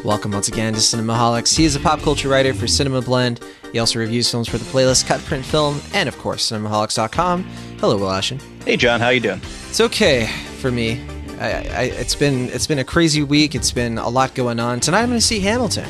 Welcome once again to Cinemaholics. He is a pop culture writer for Cinema Blend. He also reviews films for the playlist Cut Print Film and, of course, Cinemaholics.com. Hello, Will Ashen. Hey, John. How you doing? It's okay for me. It's been a crazy week. It's been a lot going on. Tonight I'm going to see Hamilton.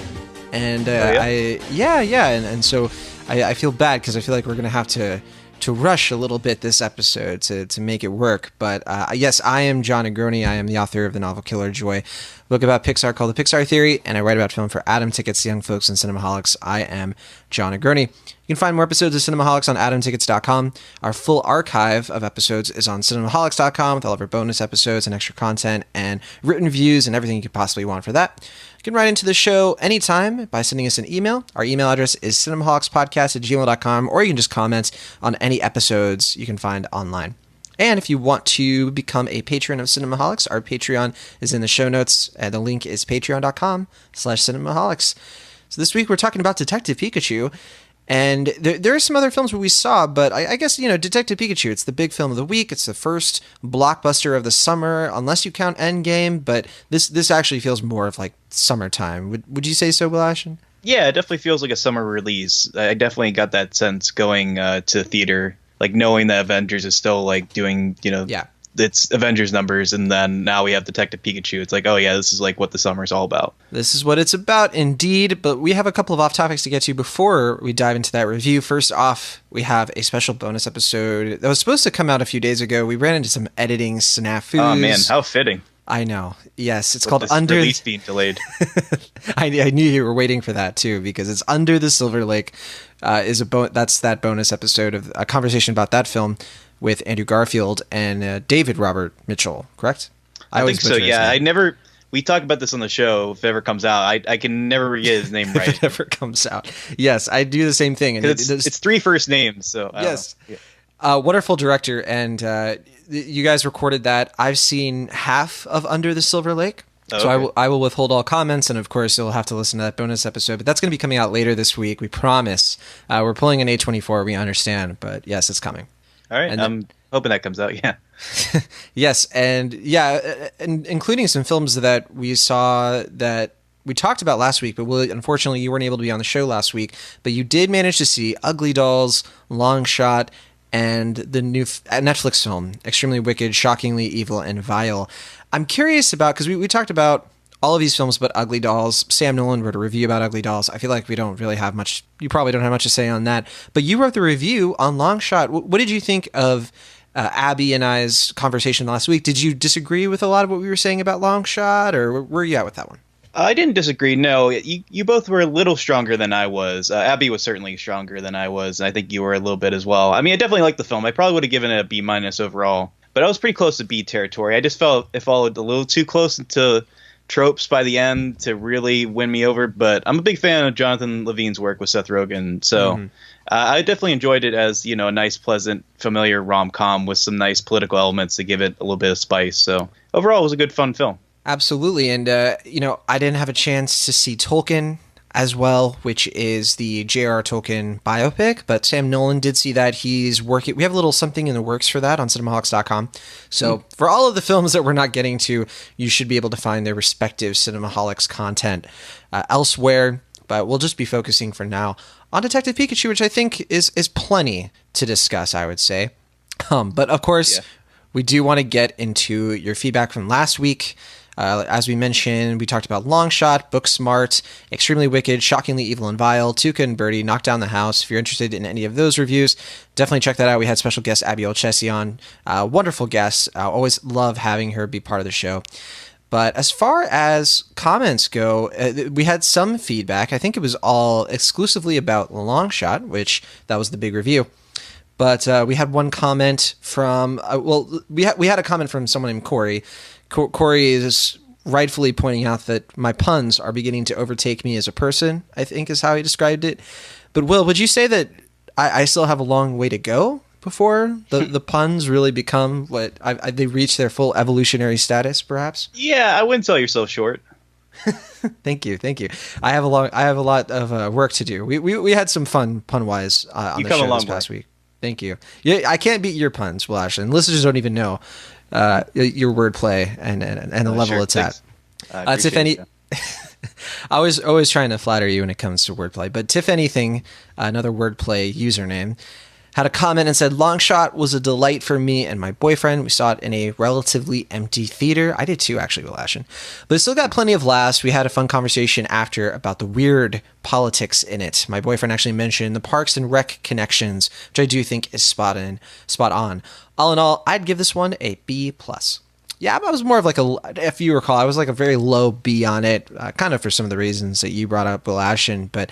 And And so I feel bad because I feel like we're going to have to rush a little bit this episode to make it work. But yes, I am John Negroni. I am the author of the novel Killer Joy, a book about Pixar called The Pixar Theory, and I write about film for Atom Tickets, Young Folks, and Cinemaholics. I am John Negroni. You can find more episodes of Cinemaholics on atomtickets.com. Our full archive of episodes is on cinemaholics.com with all of our bonus episodes and extra content and written reviews and everything you could possibly want for that. You can write into the show anytime by sending us an email. Our email address is cinemaholicspodcast@gmail.com, or you can just comment on any episodes you can find online. And if you want to become a patron of Cinemaholics, our Patreon is in the show notes, and the link is patreon.com/cinemaholics. So this week we're talking about Detective Pikachu, and there are some other films that we saw, but I guess, Detective Pikachu, it's the big film of the week. It's the first blockbuster of the summer, unless you count Endgame, but this actually feels more of like summertime. Would you say so, Will Ashen? Yeah, it definitely feels like a summer release. I definitely got that sense going to theater, like knowing that Avengers is still like doing, its Avengers numbers, and then now we have Detective Pikachu. It's like, oh yeah, this is like what the summer's all about. This is what it's about, indeed. But we have a couple of off topics to get to before we dive into that review. First off, we have a special bonus episode that was supposed to come out a few days ago. We ran into some editing snafus. Oh man, how fitting. I know. Yes, it's With called this Under. Release being delayed. I knew you were waiting for that too, because it's Under the Silver Lake. That's that bonus episode of a conversation about that film with Andrew Garfield and David Robert Mitchell. Correct? I think so. Yeah, we talk about this on the show. If it ever comes out, I can never get his name right. If it ever comes out, yes, I do the same thing. And it's three first names. So yes. Wonderful director, and you guys recorded that. I've seen half of Under the Silver Lake, so I will withhold all comments, and of course you'll have to listen to that bonus episode. But that's going to be coming out later this week. We promise. We're pulling an A24. We understand, but yes, it's coming. All right, and I'm hoping that comes out. Yeah. Yes, and including some films that we saw that we talked about last week, but unfortunately you weren't able to be on the show last week. But you did manage to see Ugly Dolls, Long Shot, and the new Netflix film, Extremely Wicked, Shockingly Evil, and Vile. I'm curious about, because we talked about all of these films but Ugly Dolls. Sam Nolan wrote a review about Ugly Dolls. I feel like we don't really have much, you probably don't have much to say on that. But you wrote the review on Long Shot. What did you think of Abby and I's conversation last week? Did you disagree with a lot of what we were saying about Long Shot, or where are you at with that one? I didn't disagree. No, you both were a little stronger than I was. Abby was certainly stronger than I was. And I think you were a little bit as well. I mean, I definitely liked the film. I probably would have given it a B- overall, but I was pretty close to B territory. I just felt it followed a little too close into tropes by the end to really win me over. But I'm a big fan of Jonathan Levine's work with Seth Rogen, so I definitely enjoyed it as a nice, pleasant, familiar rom-com with some nice political elements to give it a little bit of spice. So overall, it was a good, fun film. Absolutely. And, I didn't have a chance to see Tolkien as well, which is the J.R.R. Tolkien biopic, but Sam Nolan did see that. He's working. We have a little something in the works for that on cinemaholics.com. So for all of the films that we're not getting to, you should be able to find their respective Cinemaholics content elsewhere, but we'll just be focusing for now on Detective Pikachu, which I think is plenty to discuss, I would say. But of course, we do want to get into your feedback from last week. As we mentioned, we talked about Long Shot, Booksmart, Extremely Wicked, Shockingly Evil and Vile, Tuca and Birdie, Knock Down the House. If you're interested in any of those reviews, definitely check that out. We had special guest Abby Olchesi on. Wonderful guest. Always love having her be part of the show. But as far as comments go, we had some feedback. I think it was all exclusively about Long Shot, which that was the big review. But we had one comment from, we had a comment from someone named Corey. Corey is rightfully pointing out that my puns are beginning to overtake me as a person, I think is how he described it. But Will, would you say that I still have a long way to go before the puns really become what they reach their full evolutionary status, perhaps? Yeah, I wouldn't sell yourself short. Thank you. I have a lot of work to do. We had some fun pun-wise on the show this past week. Thank you. Yeah, I can't beat your puns, Will Ashley. And listeners don't even know your wordplay and the level it's at. If Always trying to flatter you when it comes to wordplay. But Tiff Anything, another wordplay username, had a comment and said, Longshot was a delight for me and my boyfriend. We saw it in a relatively empty theater. I did too, actually, Will Ashen. But it still got plenty of laughs. We had a fun conversation after about the weird politics in it. My boyfriend actually mentioned the Parks and Rec connections, which I do think is spot on. All in all, I'd give this one a B+. Yeah, I was more of like if you recall, I was like a very low B on it, kind of for some of the reasons that you brought up, Will Ashen. But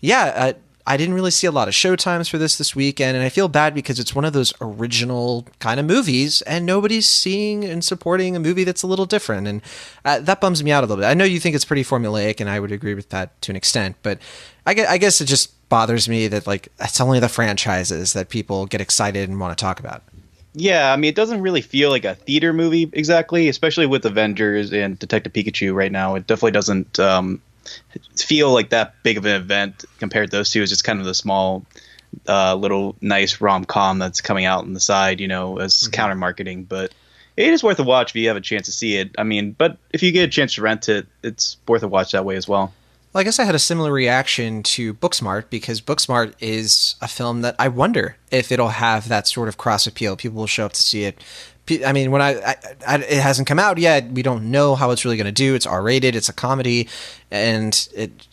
yeah, I didn't really see a lot of showtimes for this weekend, and I feel bad because it's one of those original kind of movies, and nobody's seeing and supporting a movie that's a little different, and that bums me out a little bit. I know you think it's pretty formulaic, and I would agree with that to an extent, but I guess it just bothers me that like it's only the franchises that people get excited and want to talk about. Yeah, I mean, it doesn't really feel like a theater movie exactly, especially with Avengers and Detective Pikachu right now. It definitely doesn't feel like that big of an event compared to those two. It's just kind of the small, little nice rom-com that's coming out on the side, as counter marketing. But it is worth a watch if you have a chance to see it. I mean, but if you get a chance to rent it, it's worth a watch that way as well. Well, I guess I had a similar reaction to Booksmart because Booksmart is a film that I wonder if it'll have that sort of cross appeal. People will show up to see it. I mean, when it hasn't come out yet, we don't know how it's really going to do. It's R-rated, it's a comedy, and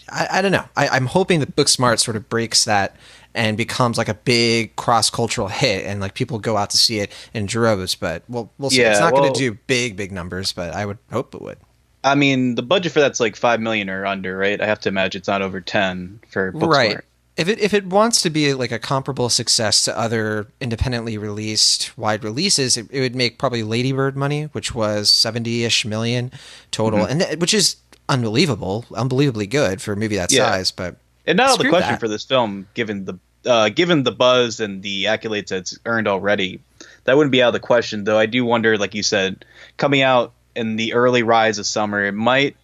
I don't know. I'm hoping that Booksmart sort of breaks that and becomes like a big cross-cultural hit, and like people go out to see it in droves. But we'll see. Yeah, it's not going to do big numbers, but I would hope it would. I mean, the budget for that's like $5 million or under, right? I have to imagine it's not over 10 for Booksmart. Right. If it wants to be like a comparable success to other independently released wide releases, it would make probably Lady Bird money, which was 70-ish million total, and which is unbelievably good for a movie that size. But and now the question for this film, given the buzz and the accolades that's earned already, that wouldn't be out of the question. Though I do wonder, like you said, coming out in the early rise of summer, it might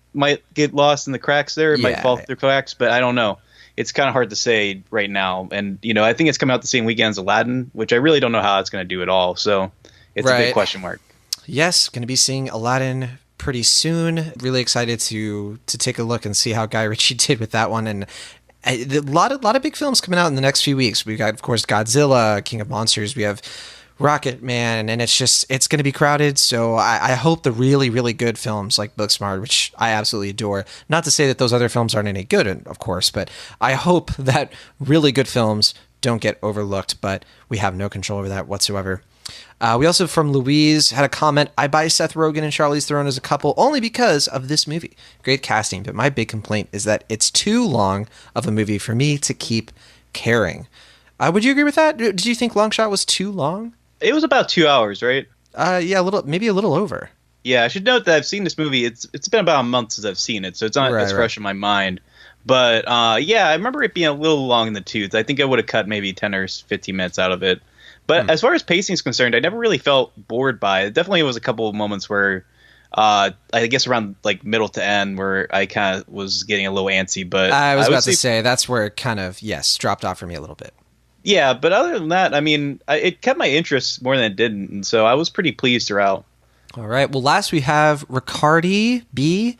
get lost in the cracks there. It might fall through cracks, but I don't know. It's kind of hard to say right now. And, I think it's coming out the same weekend as Aladdin, which I really don't know how it's going to do at all. So it's a big question mark. Yes, going to be seeing Aladdin pretty soon. Really excited to take a look and see how Guy Ritchie did with that one. And a lot of big films coming out in the next few weeks. We've got, of course, Godzilla, King of Monsters. We have Rocket Man, and it's going to be crowded. So I hope the really, really good films like Booksmart, which I absolutely adore, not to say that those other films aren't any good, of course, but I hope that really good films don't get overlooked, but we have no control over that whatsoever. We also, from Louise, had a comment, I buy Seth Rogen and Charlize Theron as a couple only because of this movie. Great casting, but my big complaint is that it's too long of a movie for me to keep caring. Would you agree with that? Did you think Longshot was too long? It was about 2 hours, right? Yeah, maybe a little over. Yeah, I should note that I've seen this movie. It's been about a month since I've seen it, so it's not as fresh in my mind. But yeah, I remember it being a little long in the tooth. I think I would have cut maybe 10 or 15 minutes out of it. But as far as pacing is concerned, I never really felt bored by it. Definitely was a couple of moments where I guess around like middle to end where I kind of was getting a little antsy. But I was about to say that's where it kind of, dropped off for me a little bit. Yeah, but other than that, I mean, it kept my interest more than it didn't, and so I was pretty pleased throughout. All right. Well, last we have Ricardi B.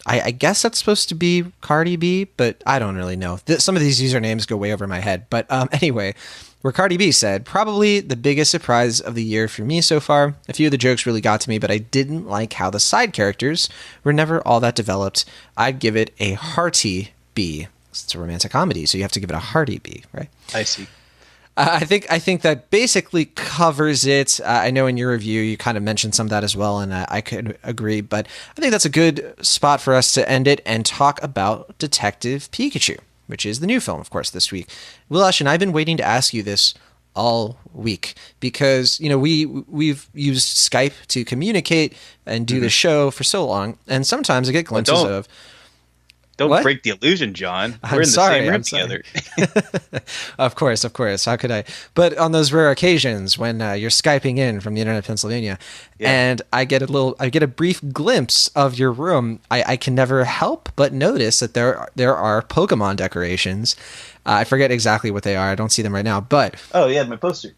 I guess that's supposed to be Cardi B, but I don't really know. Some of these usernames go way over my head. But anyway, Ricardi B said, probably the biggest surprise of the year for me so far. A few of the jokes really got to me, but I didn't like how the side characters were never all that developed. I'd give it a hearty B. It's a romantic comedy, so you have to give it a hearty B, right? I see. I think that basically covers it. I know in your review you kind of mentioned some of that as well, and I could agree. But I think that's a good spot for us to end it and talk about Detective Pikachu, which is the new film, of course, this week. Wilash and I've been waiting to ask you this all week because we've used Skype to communicate and do the show for so long, and sometimes I get glimpses of. Don't break the illusion, John. We're in the same room together. Of course. How could I? But on those rare occasions when you're Skyping in from the internet of Pennsylvania, and I get a brief glimpse of your room, I can never help but notice that there are Pokemon decorations. I forget exactly what they are. I don't see them right now, but oh yeah, my poster.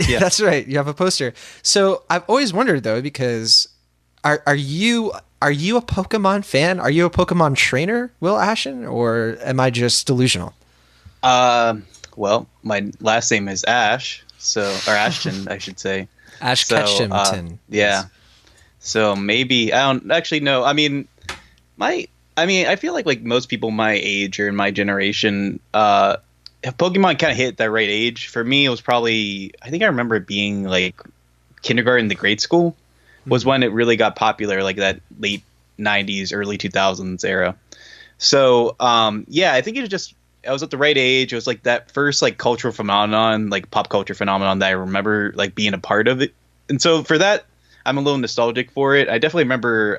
Yeah, that's right. You have a poster. So I've always wondered though, because are you Are you a Pokemon fan? Are you a Pokemon trainer, Will Ashton, or am I just delusional? Uh, well, my last name is Ash, or Ashton, I should say. Ash So, Ketchumton. yeah. So maybe I don't actually know. I feel like most people my age or in my generation, Pokemon kind of hit that right age. For me, it was probably, I think I remember it being like kindergarten to grade school was when it really got popular, like that late 90s, early 2000s era. So, yeah, I think I was at the right age. It was like that first like cultural phenomenon, like pop culture phenomenon that I remember like being a part of it. And so for that, I'm a little nostalgic for it. I definitely remember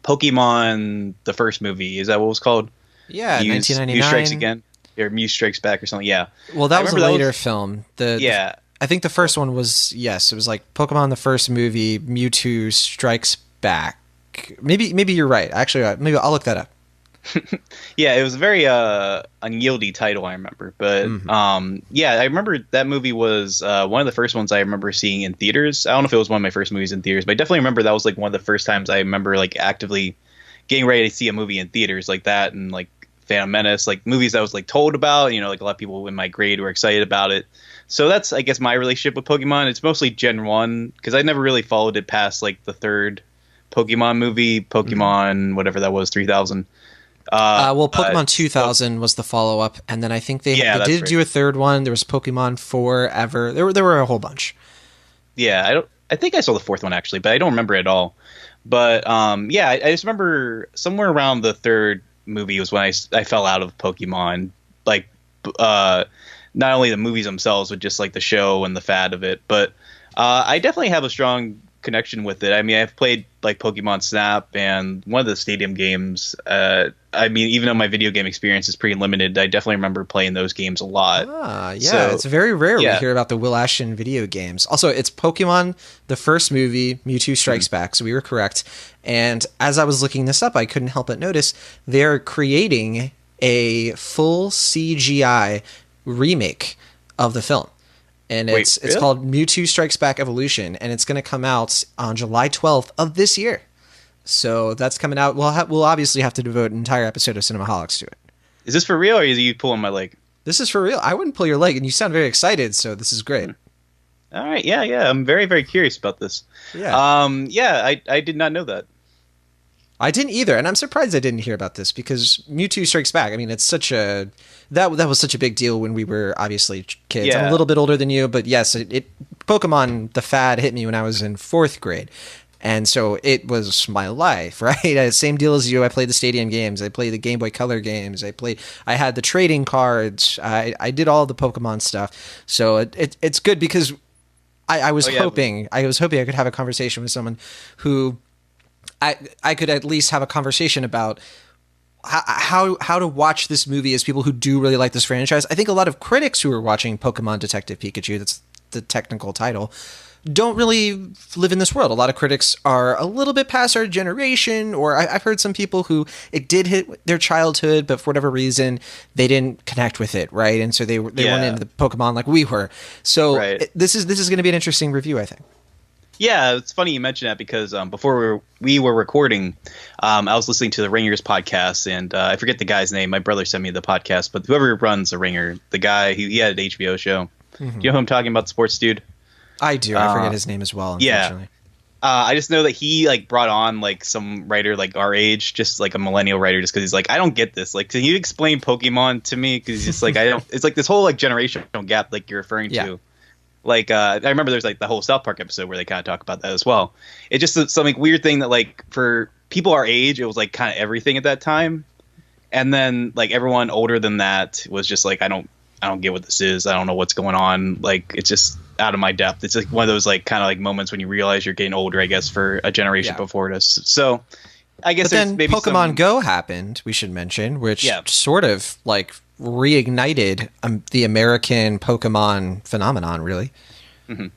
Pokemon, the first movie. Is that what it was called? Yeah, Mew 1999. Strikes Again, or Mew Strikes Back, or something. Yeah. Well, that was a remember later film. Yeah. I think the first one was, yes, it was like Pokemon the first movie, Mewtwo Strikes Back. Maybe you're right. Actually, maybe I'll look that up. Yeah, it was a very unyieldy title, I remember. But yeah, I remember that movie was one of the first ones I remember seeing in theaters. I don't know if it was one of my first movies in theaters, but I definitely remember that was like one of the first times I remember like actively getting ready to see a movie in theaters like that, and like Phantom Menace, like movies I was like told about, like a lot of people in my grade were excited about it. So that's, I guess, my relationship with Pokemon. It's mostly Gen 1, because I never really followed it past like the third Pokemon movie, Pokemon, whatever that was, 3000. Well, Pokemon 2000 was the follow up, and then I think they did do a third one. There was Pokemon Forever. There were a whole bunch. Yeah, I think I saw the fourth one actually, but I don't remember it at all. But yeah, I just remember somewhere around the third movie was when I fell out of Pokemon. Like, not only the movies themselves, but just like the show and the fad of it. But I definitely have a strong connection with it. I mean, I've played like Pokemon Snap and one of the stadium games. I mean, even though my video game experience is pretty limited, I definitely remember playing those games a lot. Yeah, so, it's very rare we hear about the Will Ashton video games. Also, it's Pokemon, the first movie, Mewtwo Strikes Back, so we were correct. And as I was looking this up, I couldn't help but notice they're creating a full CGI remake of the film. And it's called Mewtwo Strikes Back Evolution, and it's going to come out on July 12th of this year. So that's coming out. We'll obviously have to devote an entire episode of Cinemaholics to it. Is this for real, or is you pulling my leg? This is for real. I wouldn't pull your leg, and you sound very excited, so this is great. All right, yeah. I'm very, very curious about this. Yeah. I did not know that. I didn't either, and I'm surprised I didn't hear about this, because Mewtwo Strikes Back, I mean, it's such a... That was such a big deal when we were obviously kids. Yeah. I'm a little bit older than you, but yes, Pokemon, the fad, hit me when I was in 4th grade. And so it was my life, right? Same deal as you. I played the stadium games. I played the Game Boy Color games. I had the trading cards. I did all the Pokemon stuff. So it's good because I was hoping I could have a conversation with someone who I could at least have a conversation about how to watch this movie as people who do really like this franchise. I think a lot of critics who are watching Pokemon Detective Pikachu, that's the technical title, don't really live in this world. A lot of critics are a little bit past our generation, or I've heard some people who it did hit their childhood, but for whatever reason, they didn't connect with it, right? And so they weren't into the Pokemon like we were. So this is going to be an interesting review, I think. Yeah, it's funny you mention that because before we were recording, I was listening to the Ringers podcast, and I forget the guy's name. My brother sent me the podcast, but whoever runs the Ringer, the guy, he had an HBO show. Mm-hmm. Do you know who I'm talking about, the sports dude? I do. I forget his name as well, unfortunately. Yeah. I just know that he like brought on like some writer like our age, just like a millennial writer, just because he's like, I don't get this. Like, can you explain Pokemon to me? Because he's just like, I don't. It's like this whole like generational gap, like you're referring to. Like, I remember there's like the whole South Park episode where they kind of talk about that as well. It's just some like weird thing that like for people our age, it was like kind of everything at that time. And then like everyone older than that was just like, I don't get what this is. I don't know what's going on. Like, it's just out of my depth. It's like one of those like kind of like moments when you realize you're getting older, I guess, for a generation before us. So I guess then maybe Pokemon Go happened, we should mention, which sort of like reignited the American Pokemon phenomenon, really. Mm-hmm.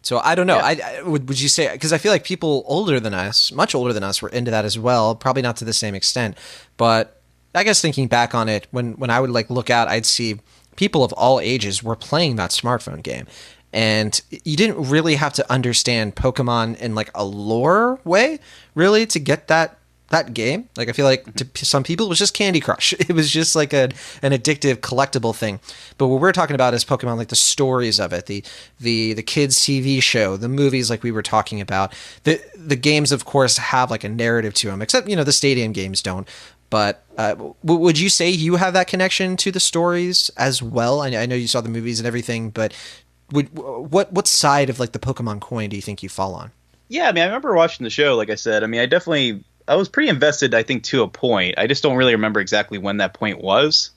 So I don't know. Yeah. Would you say, because I feel like people older than us, much older than us, were into that as well. Probably not to the same extent, but I guess thinking back on it, when I would like look out, I'd see people of all ages were playing that smartphone game. and you didn't really have to understand Pokemon in like a lore way, really, to get that game. Like, I feel like to some people it was just Candy Crush. It was just like an addictive collectible thing. But what we're talking about is Pokemon, like the stories of it, the kids TV show, the movies, like we were talking about. The games, of course, have like a narrative to them, except the stadium games don't. But would you say you have that connection to the stories as well? I know you saw the movies and everything, but what side of like the Pokemon coin do you think you fall on? Yeah, I mean, I remember watching the show. Like I said, I mean, I was pretty invested, I think, to a point. I just don't really remember exactly when that point was.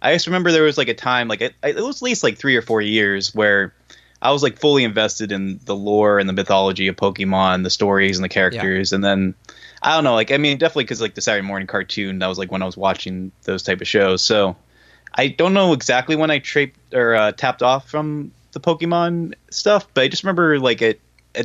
I just remember there was like a time, like it was at least like 3 or 4 years where I was like fully invested in the lore and the mythology of Pokemon, the stories and the characters. Yeah. And then I don't know, like, I mean, definitely because like the Saturday morning cartoon, that was like when I was watching those type of shows. So I don't know exactly when I tapped off from the Pokemon stuff, but I just remember like at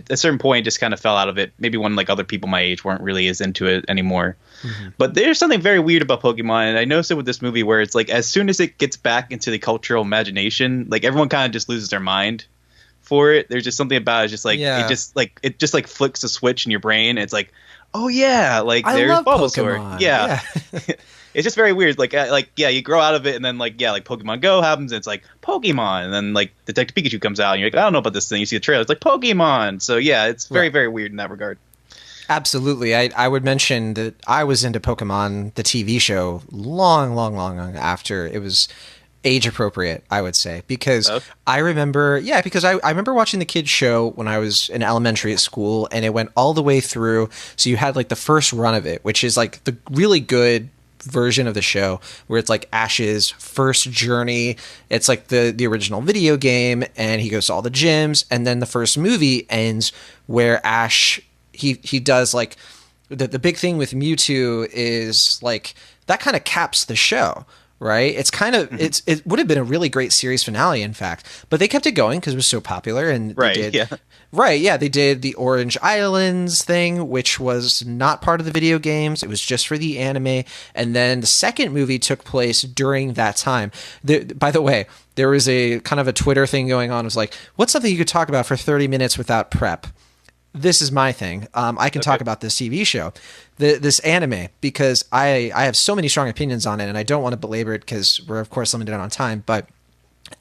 a certain point, just kind of fell out of it. Maybe when like other people my age weren't really as into it anymore. Mm-hmm. But there's something very weird about Pokemon, and I noticed it with this movie where it's like as soon as it gets back into the cultural imagination, like everyone kind of just loses their mind for it. There's just something about it, just like it just like flicks a switch in your brain. It's like, oh yeah, like I there's love Bulbasaur. Pokemon. Yeah. It's just very weird. Like yeah, you grow out of it, and then like Pokemon Go happens, and it's like Pokemon, and then like Detective Pikachu comes out, and you're like, I don't know about this thing. You see the trailer, it's like Pokemon. So yeah, it's very very weird in that regard. Absolutely. I would mention that I was into Pokemon, the TV show, long after it was age appropriate, I would say, because I remember, I remember watching the kids show when I was in elementary at school, and it went all the way through. So you had like the first run of it, which is like the really good version of the show where it's like Ash's first journey. It's like the original video game, and he goes to all the gyms, and then the first movie ends where Ash he does like the big thing with Mewtwo is like that kind of caps the show. Right. It's kind of it would have been a really great series finale, in fact, but they kept it going because it was so popular. And they did the Orange Islands thing, which was not part of the video games. It was just for the anime. And then the second movie took place during that time. By the way, there was a kind of a Twitter thing going on. It was like, what's something you could talk about for 30 minutes without prep? This is my thing. I can talk about this TV show, this anime, because I have so many strong opinions on it, and I don't want to belabor it because we're of course limited on time. But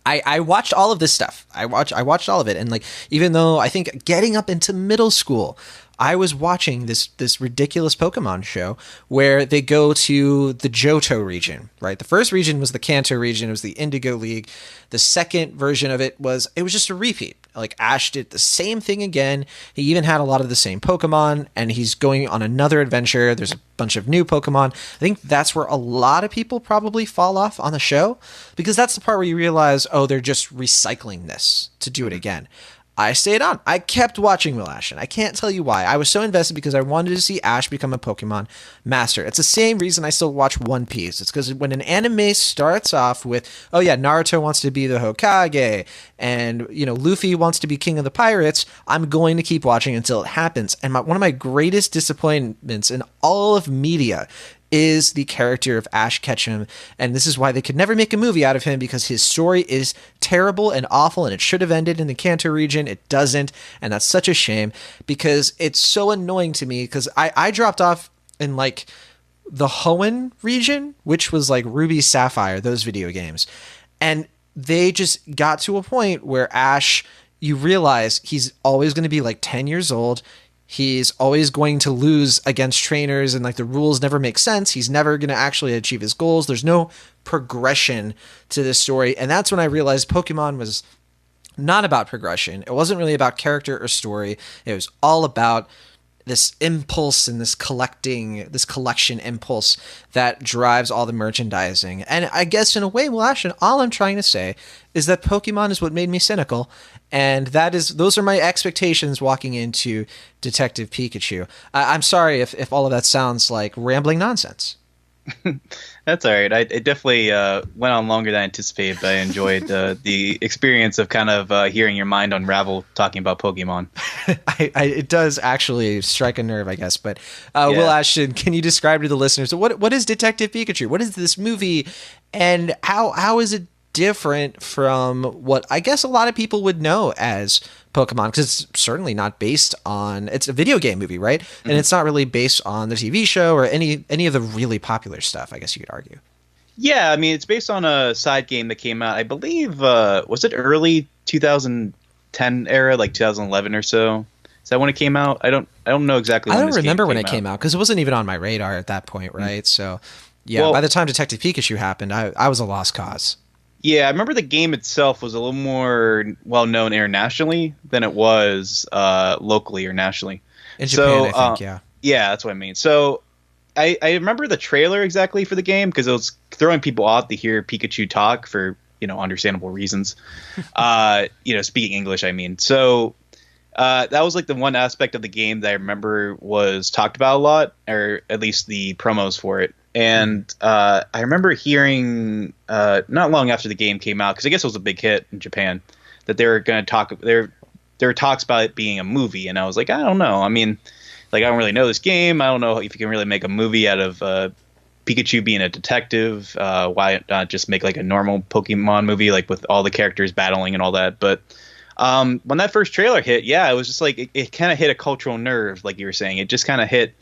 I watched all of this stuff. I watched all of it, and like even though I think getting up into middle school, I was watching this ridiculous Pokemon show where they go to the Johto region, right? The first region was the Kanto region. It was the Indigo League. The second version of it was just a repeat. Like Ash did the same thing again. He even had a lot of the same Pokemon, and he's going on another adventure. There's a bunch of new Pokemon. I think that's where a lot of people probably fall off on the show, because that's the part where you realize, oh, they're just recycling this to do it again. I stayed on. I kept watching Will Ash, and I can't tell you why. I was so invested because I wanted to see Ash become a Pokemon master. It's the same reason I still watch One Piece. It's because when an anime starts off with, oh yeah, Naruto wants to be the Hokage, and Luffy wants to be king of the pirates, I'm going to keep watching until it happens. And one of my greatest disappointments in all of media is the character of Ash Ketchum, and this is why they could never make a movie out of him, because his story is terrible and awful, and it should have ended in the Kanto region. It doesn't, and that's such a shame, because it's so annoying to me, because I dropped off in like the Hoenn region, which was like Ruby Sapphire, those video games, and they just got to a point where Ash, you realize he's always going to be like 10 years old. He's always going to lose against trainers, and like the rules never make sense. He's never going to actually achieve his goals. There's no progression to this story. And that's when I realized Pokemon was not about progression. It wasn't really about character or story. It was all about this impulse and this collection impulse that drives all the merchandising. And I guess in a way, well, actually, all I'm trying to say is that Pokemon is what made me cynical. And those are my expectations walking into Detective Pikachu. I'm sorry if all of that sounds like rambling nonsense. That's all right. It definitely went on longer than I anticipated, but I enjoyed the experience of kind of hearing your mind unravel talking about Pokemon. It does actually strike a nerve, I guess. But Will Ashton, can you describe to the listeners what is Detective Pikachu? What is this movie, and how is it different from what I guess a lot of people would know as Pokemon, because it's certainly not based on, it's a video game movie, right? And it's not really based on the TV show or any of the really popular stuff, I guess you could argue. Yeah, I mean, it's based on a side game that came out, I believe, was it early 2010 era, like 2011 or so? Is that when it came out? I don't know exactly when I don't this remember game when came it came out, because it wasn't even on my radar at that point, right? So, yeah, Well, by the time Detective Pikachu happened, I was a lost cause. yeah, I remember the game itself was a little more well known internationally than it was locally or nationally. In Japan, I think, yeah. Yeah, that's what I mean. So I remember the trailer exactly for the game because it was throwing people off to hear Pikachu talk for, understandable reasons. Speaking English, I mean. So that was like the one aspect of the game that I remember was talked about a lot, or at least the promos for it. And I remember hearing not long after the game came out, because I guess it was a big hit in Japan, that they were going to talk. There were talks about it being a movie, and I was like, I don't know. I mean, like, I don't really know this game. I don't know if you can really make a movie out of Pikachu being a detective. Why not just make like a normal Pokemon movie, like with all the characters battling and all that? But when that first trailer hit, yeah, it was just like it kind of hit a cultural nerve, like you were saying. It just kind of hit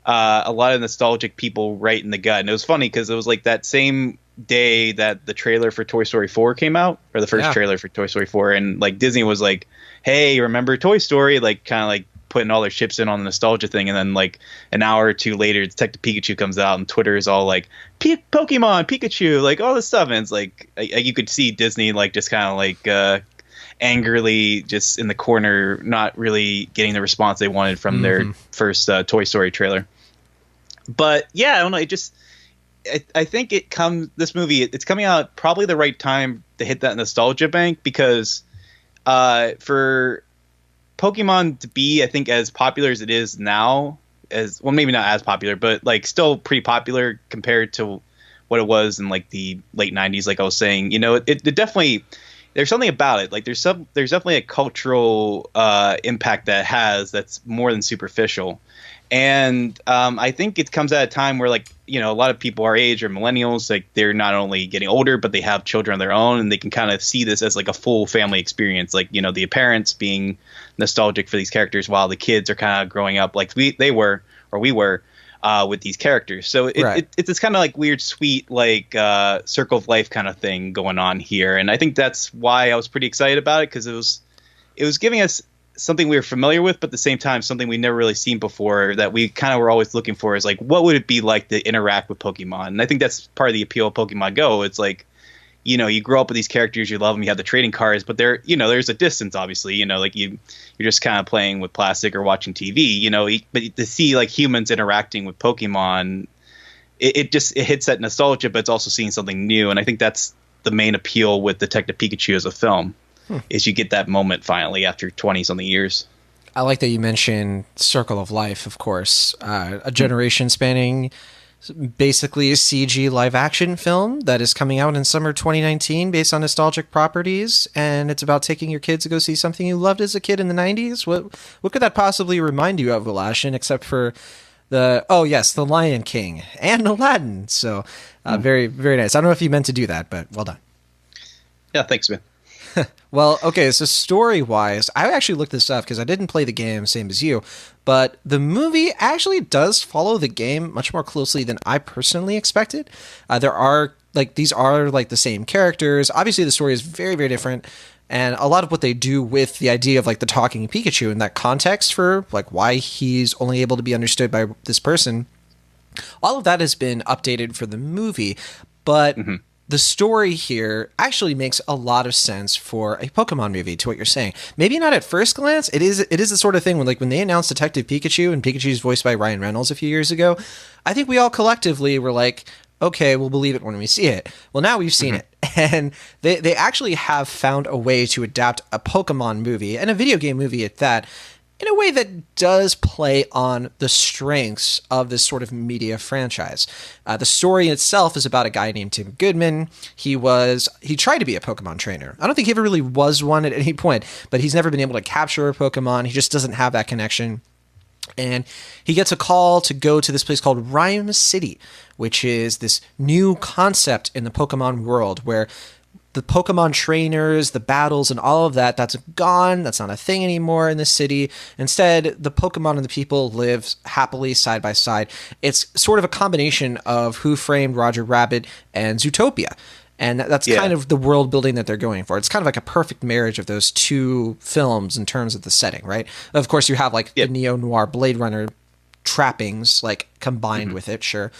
a lot of nostalgic people right in the gut. And it was funny because it was like that same day that the trailer for Toy Story 4 came out, or the first trailer for Toy Story 4, and like Disney was like, hey, remember Toy Story? Like, kind of like putting all their chips in on the nostalgia thing. And then like an hour or two later, Detective Pikachu comes out and Twitter is all like Pokemon, Pikachu, like all this stuff. And it's like you could see Disney like just kind of like angrily just in the corner, not really getting the response they wanted from their first Toy Story trailer. But yeah, I don't know. It just, I think this movie, it's coming out probably the right time to hit that nostalgia bank, because for Pokemon to be, I think, as popular as it is now, maybe not as popular, but like still pretty popular compared to what it was in like the late 90s, like I was saying, it definitely, there's something about it. Like there's definitely a cultural impact that it has that's more than superficial. And I think it comes at a time where, like, a lot of people our age are millennials. Like, they're not only getting older, but they have children of their own, and they can kind of see this as like a full family experience. Like, the parents being nostalgic for these characters while the kids are kind of growing up like we were with these characters. So it's this kind of like weird, sweet, like circle of life kind of thing going on here. And I think that's why I was pretty excited about it, because it was giving us something we were familiar with, but at the same time something we'd never really seen before, that we kind of were always looking for, is like, what would it be like to interact with Pokemon? And I think that's part of the appeal of Pokemon Go. It's like, you grow up with these characters, you love them, you have the trading cards, but there's a distance, obviously, like you're just kind of playing with plastic or watching TV, but to see like humans interacting with Pokemon, it hits that nostalgia, but it's also seeing something new. And I think that's the main appeal with Detective Pikachu as a film. Is you get that moment finally after 20-something years. I like that you mentioned Circle of Life, of course. A generation spanning basically a CG live action film that is coming out in summer 2019 based on nostalgic properties. And it's about taking your kids to go see something you loved as a kid in the 90s. What could that possibly remind you of, Alashin, except for The Lion King and Aladdin. So very, very nice. I don't know if you meant to do that, but well done. Yeah, thanks, man. Well, okay, so story-wise, I actually looked this up because I didn't play the game, same as you, but the movie actually does follow the game much more closely than I personally expected. These are like the same characters. Obviously, the story is very, very different, and a lot of what they do with the idea of like the talking Pikachu and that context for like why he's only able to be understood by this person, all of that has been updated for the movie, but the story here actually makes a lot of sense for a Pokemon movie, to what you're saying. Maybe not at first glance. It is the sort of thing when they announced Detective Pikachu, and Pikachu's voiced by Ryan Reynolds a few years ago, I think we all collectively were like, okay, we'll believe it when we see it. Well, now we've seen it. And they actually have found a way to adapt a Pokemon movie, and a video game movie at that, in a way that does play on the strengths of this sort of media franchise. The story itself is about a guy named Tim Goodman. He tried to be a Pokemon trainer. I don't think he ever really was one at any point, but he's never been able to capture a Pokemon. He just doesn't have that connection. And he gets a call to go to this place called Rhyme City, which is this new concept in the Pokemon world where the Pokemon trainers, the battles, and all of that, that's gone. That's not a thing anymore in the city. Instead, the Pokemon and the people live happily side by side. It's sort of a combination of Who Framed Roger Rabbit and Zootopia. And that's kind of the world building that they're going for. It's kind of like a perfect marriage of those two films in terms of the setting, right? Of course, you have like the neo-noir Blade Runner trappings like combined with it, sure.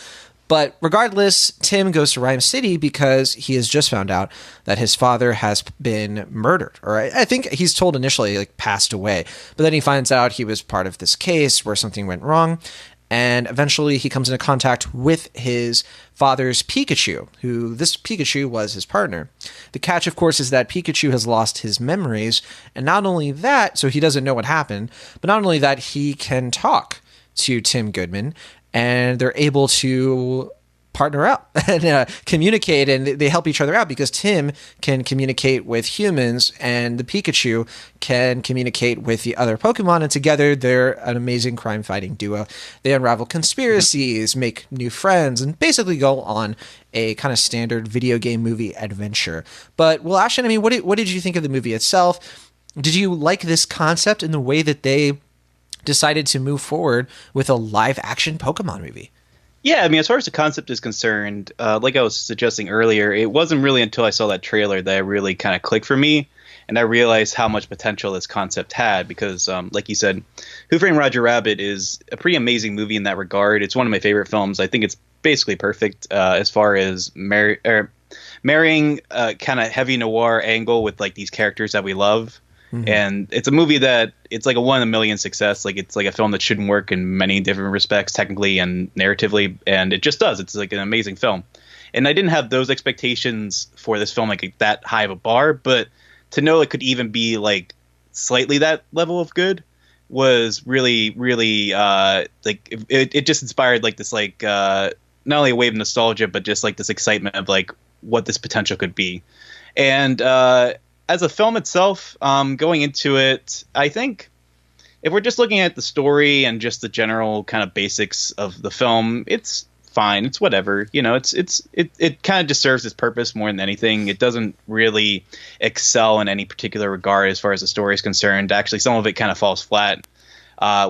But regardless, Tim goes to Rhyme City because he has just found out that his father has been murdered. Or I think he's told initially like passed away. But then he finds out he was part of this case where something went wrong. And eventually he comes into contact with his father's Pikachu, who this Pikachu was his partner. The catch, of course, is that Pikachu has lost his memories. And not only that, so he doesn't know what happened, but not only that, he can talk to Tim Goodman, and they're able to partner up and communicate, and they help each other out because Tim can communicate with humans and the Pikachu can communicate with the other Pokemon, and together they're an amazing crime-fighting duo. They unravel conspiracies, make new friends, and basically go on a kind of standard video game movie adventure. But, well, Ashton, I mean, what did you think of the movie itself? Did you like this concept and the way that they decided to move forward with a live-action Pokemon movie? Yeah, I mean, as far as the concept is concerned, like I was suggesting earlier, it wasn't really until I saw that trailer that it really kind of clicked for me, and I realized how much potential this concept had because, like you said, Who Framed Roger Rabbit is a pretty amazing movie in that regard. It's one of my favorite films. I think it's basically perfect as far as marrying kind of heavy noir angle with like these characters that we love. Mm-hmm. And it's a movie that it's like a 1 in a million success. Like it's like a film that shouldn't work in many different respects, technically and narratively, and it just does. It's like an amazing film. And I didn't have those expectations for this film, like that high of a bar, but to know it could even be like slightly that level of good was really, really like it just inspired like this like not only a wave of nostalgia, but just like this excitement of like what this potential could be. And as a film itself, going into it, I think if we're just looking at the story and just the general kind of basics of the film, it's fine. It's whatever. You know, it kind of just serves its purpose more than anything. It doesn't really excel in any particular regard as far as the story is concerned. Actually, some of it kind of falls flat,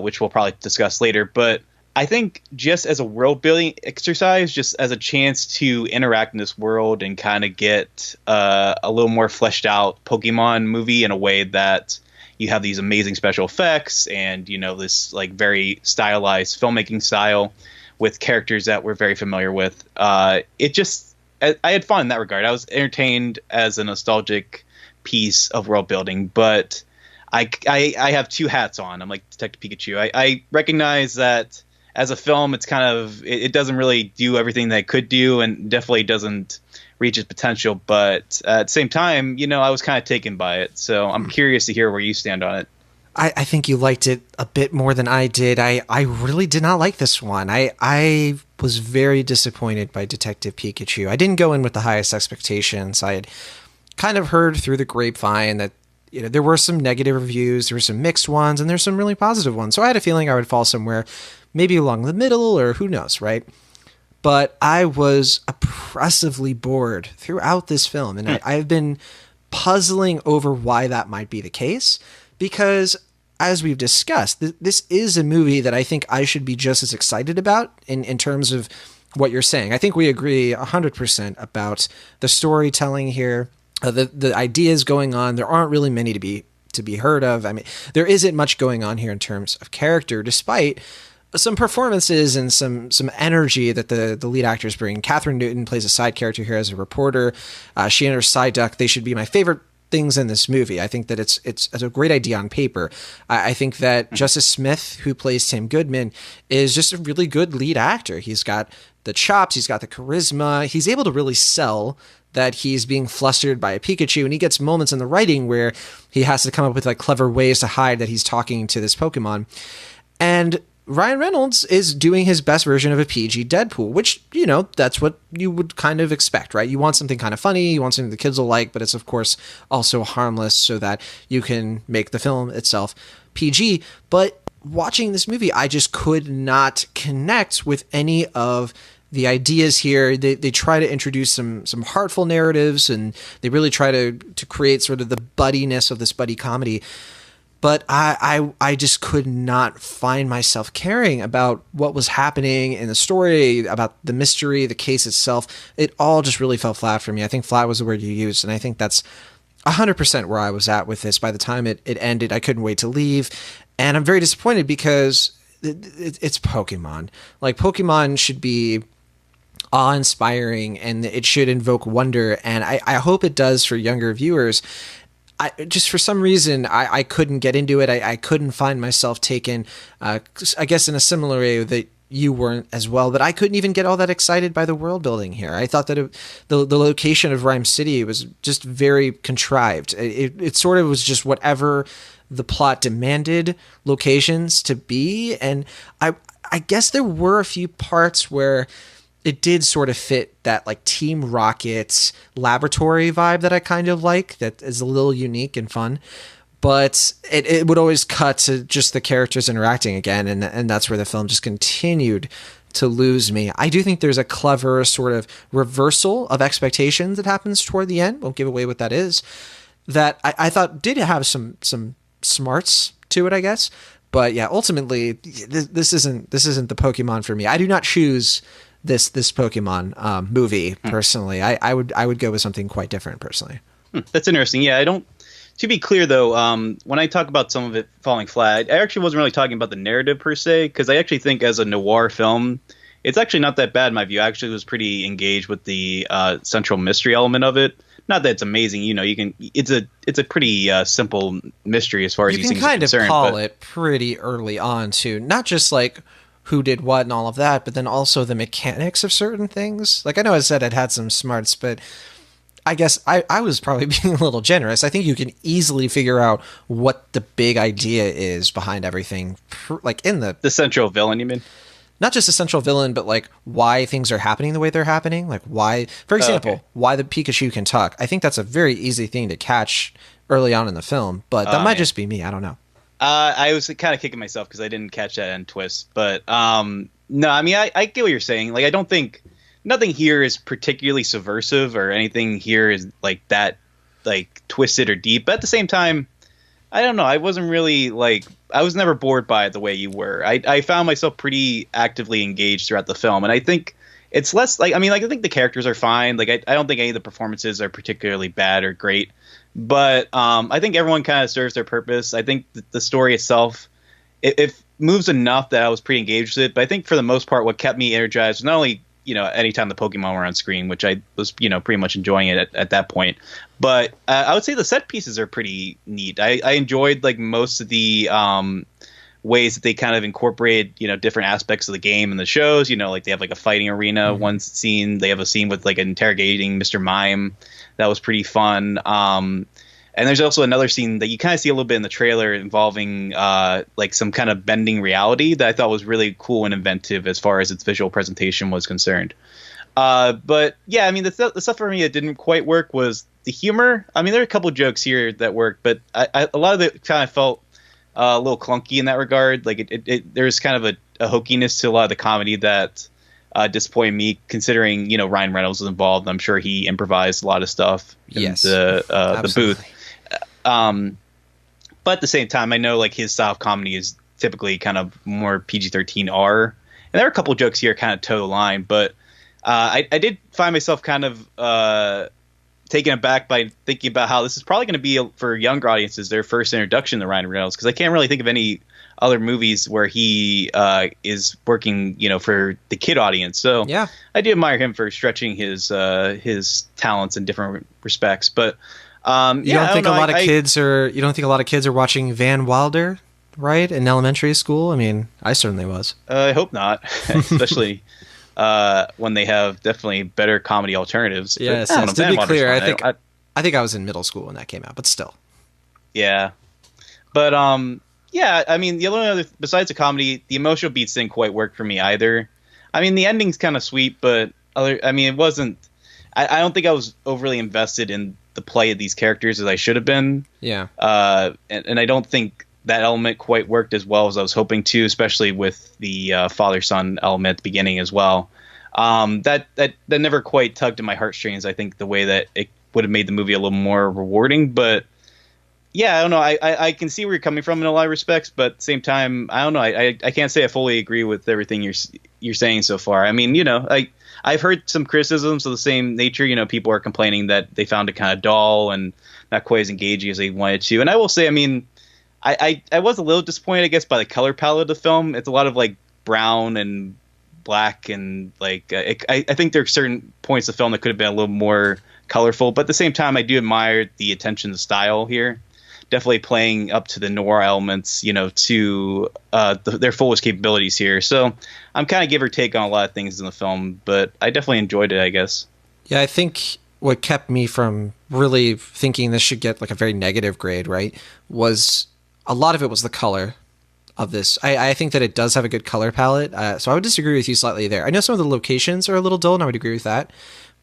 which we'll probably discuss later. But I think just as a world building exercise, just as a chance to interact in this world and kind of get a little more fleshed out Pokemon movie in a way that you have these amazing special effects and, you know, this like very stylized filmmaking style with characters that we're very familiar with. I had fun in that regard. I was entertained as a nostalgic piece of world building, but I have two hats on. I'm like Detective Pikachu. I recognize that as a film, it's kind of it doesn't really do everything that it could do, and definitely doesn't reach its potential. But at the same time, you know, I was kind of taken by it. So I'm curious to hear where you stand on it. I think you liked it a bit more than I did. I really did not like this one. I was very disappointed by Detective Pikachu. I didn't go in with the highest expectations. I had kind of heard through the grapevine that, you know, there were some negative reviews, there were some mixed ones, and there's some really positive ones. So I had a feeling I would fall somewhere maybe along the middle, or who knows, right? But I was oppressively bored throughout this film, and I've been puzzling over why that might be the case, because as we've discussed, this is a movie that I think I should be just as excited about in terms of what you're saying. I think we agree 100% about the storytelling here, the ideas going on. There aren't really many to be heard of. I mean, there isn't much going on here in terms of character, despite some performances and some energy that the lead actors bring. Catherine Newton plays a side character here as a reporter. She and her side duck, they should be my favorite things in this movie. I think that it's a great idea on paper. I think that Justice Smith, who plays Tim Goodman, is just a really good lead actor. He's got the chops, he's got the charisma, he's able to really sell that he's being flustered by a Pikachu, and he gets moments in the writing where he has to come up with like clever ways to hide that he's talking to this Pokemon. And Ryan Reynolds is doing his best version of a PG Deadpool, which, you know, that's what you would kind of expect, right? You want something kind of funny, you want something the kids will like, but it's of course also harmless so that you can make the film itself PG. But watching this movie, I just could not connect with any of the ideas here. They try to introduce some heartful narratives, and they really try to create sort of the buddiness of this buddy comedy. But I just could not find myself caring about what was happening in the story, about the mystery, the case itself. It all just really fell flat for me. I think flat was the word you used, and I think that's 100% where I was at with this. By the time it ended, I couldn't wait to leave. And I'm very disappointed because it's Pokemon. Like, Pokemon should be awe-inspiring, and it should invoke wonder. And I hope it does for younger viewers. Just for some reason, I couldn't get into it. I couldn't find myself taken, I guess in a similar way that you weren't as well, but I couldn't even get all that excited by the world building here. I thought that the location of Rhyme City was just very contrived. It sort of was just whatever the plot demanded locations to be. And I guess there were a few parts where it did sort of fit that like Team Rocket laboratory vibe that I kind of like, that is a little unique and fun. But it would always cut to just the characters interacting again, and that's where the film just continued to lose me. I do think there's a clever sort of reversal of expectations that happens toward the end. Won't give away what that is. That I thought did have some smarts to it, I guess. But yeah, ultimately, this isn't the Pokemon for me. I do not choose this Pokemon movie personally. I would go with something quite different personally. That's interesting. Yeah, I don't. To be clear, though, when I talk about some of it falling flat, I actually wasn't really talking about the narrative per se, because I actually think as a noir film, it's actually not that bad in my view. I actually was pretty engaged with the central mystery element of it. Not that it's amazing, you know. It's a pretty simple mystery as far as you these can things are kind of concerned. call it pretty early on too, not just like who did what and all of that, but then also the mechanics of certain things. Like, I know I said it had some smarts, but I guess I was probably being a little generous. I think you can easily figure out what the big idea is behind everything, like in the central villain, you mean? Not just the central villain, but like why things are happening the way they're happening. Like why, for example, why the Pikachu can talk. I think that's a very easy thing to catch early on in the film, but that might just be me. I don't know. I was kind of kicking myself because I didn't catch that end twist. But no, I mean, I get what you're saying. Like, I don't think nothing here is particularly subversive or anything here is like that, like twisted or deep. But at the same time, I don't know. I wasn't really like, I was never bored by it the way you were. I found myself pretty actively engaged throughout the film. And I think it's less like, I mean, like, I think the characters are fine. Like, I don't think any of the performances are particularly bad or great. But I think everyone kind of serves their purpose. I think the story itself, it moves enough that I was pretty engaged with it. But I think for the most part, what kept me energized was not only, you know, anytime the Pokemon were on screen, which I was, you know, pretty much enjoying it at that point. But I would say the set pieces are pretty neat. I enjoyed like most of the ways that they kind of incorporate, you know, different aspects of the game and the shows. You know, like they have like a fighting arena, one scene. They have a scene with like interrogating Mr. Mime. That was pretty fun. And there's also another scene that you kind of see a little bit in the trailer involving like some kind of bending reality that I thought was really cool and inventive as far as its visual presentation was concerned. But yeah, I mean, the stuff for me that didn't quite work was the humor. I mean, there are a couple of jokes here that worked, but a lot of it kind of felt a little clunky in that regard. Like there's kind of a hokiness to a lot of the comedy that disappointed me, considering, you know, Ryan Reynolds was involved. I'm sure he improvised a lot of stuff in the booth. But at the same time, I know like his style of comedy is typically kind of more PG-13R, and there are a couple jokes here kind of toe the line, but I did find myself kind of taken aback by thinking about how this is probably going to be for younger audiences their first introduction to Ryan Reynolds, because I can't really think of any other movies where he is working, you know, for the kid audience. So yeah, I do admire him for stretching his talents in different respects. But you don't think a lot of kids are watching Van Wilder, right, in elementary school? I mean, I certainly was. I hope not, especially when they have definitely better comedy alternatives. Yes, to be clear, I think I was in middle school when that came out, but still. Yeah, but yeah, I mean, the only other, besides the comedy, the emotional beats didn't quite work for me either. I mean, the ending's kind of sweet, but it wasn't. I don't think I was overly invested in the play of these characters as I should have been. Yeah. And I don't think that element quite worked as well as I was hoping to, especially with the father-son element at the beginning as well. That never quite tugged at my heartstrings. I think the way that it would have made the movie a little more rewarding, but yeah, I don't know. I can see where you're coming from in a lot of respects, but at the same time, I don't know. I can't say I fully agree with everything you're saying so far. I mean, I've heard some criticisms of the same nature. People are complaining that they found it kind of dull and not quite as engaging as they wanted to. And I will say, I mean, I was a little disappointed, I guess, by the color palette of the film. It's a lot of like brown and black, and like I think there are certain points of the film that could have been a little more colorful. But at the same time, I do admire the attention to style here. Definitely playing up to the noir elements, to their fullest capabilities here. So I'm kind of give or take on a lot of things in the film, but I definitely enjoyed it, I guess. Yeah, I think what kept me from really thinking this should get like a very negative grade, right, was a lot of it was the color of this. I think that it does have a good color palette, so I would disagree with you slightly there. I know some of the locations are a little dull, and I would agree with that.